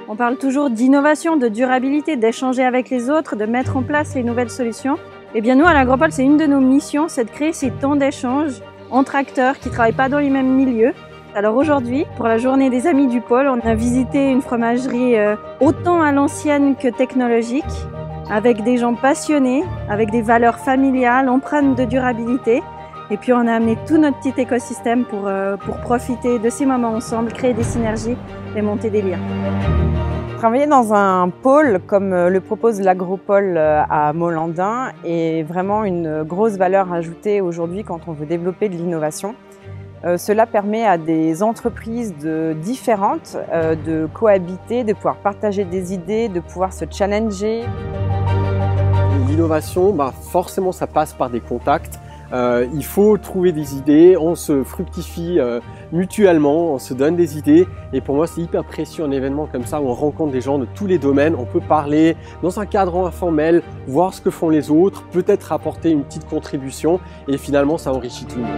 On parle toujours d'innovation, de durabilité, d'échanger avec les autres, de mettre en place les nouvelles solutions. Eh bien nous, à l'Agropole, c'est une de nos missions, c'est de créer ces temps d'échange entre acteurs qui ne travaillent pas dans les mêmes milieux. Alors aujourd'hui, pour la journée des Amis du Pôle, on a visité une fromagerie autant à l'ancienne que technologique, avec des gens passionnés, avec des valeurs familiales, empreintes de durabilité. Et puis on a amené tout notre petit écosystème pour profiter de ces moments ensemble, créer des synergies et monter des liens. Travailler dans un pôle comme le propose l'Agropole à Molandin est vraiment une grosse valeur ajoutée aujourd'hui quand on veut développer de l'innovation. Cela permet à des entreprises différentes de cohabiter, de pouvoir partager des idées, de pouvoir se challenger. L'innovation, forcément ça passe par des contacts. Il faut trouver des idées, on se fructifie mutuellement, on se donne des idées et pour moi c'est hyper précieux un événement comme ça où on rencontre des gens de tous les domaines, on peut parler dans un cadre informel, voir ce que font les autres, peut-être apporter une petite contribution et finalement ça enrichit tout le monde.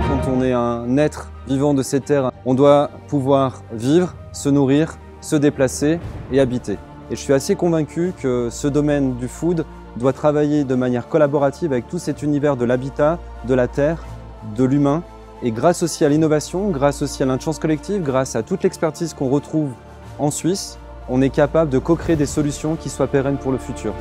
Quand on est un être vivant de ces terres, on doit pouvoir vivre, se nourrir, se déplacer et habiter. Et je suis assez convaincu que ce domaine du food doit travailler de manière collaborative avec tout cet univers de l'habitat, de la terre, de l'humain. Et grâce aussi à l'innovation, grâce aussi à l'intelligence collective, grâce à toute l'expertise qu'on retrouve en Suisse, on est capable de co-créer des solutions qui soient pérennes pour le futur.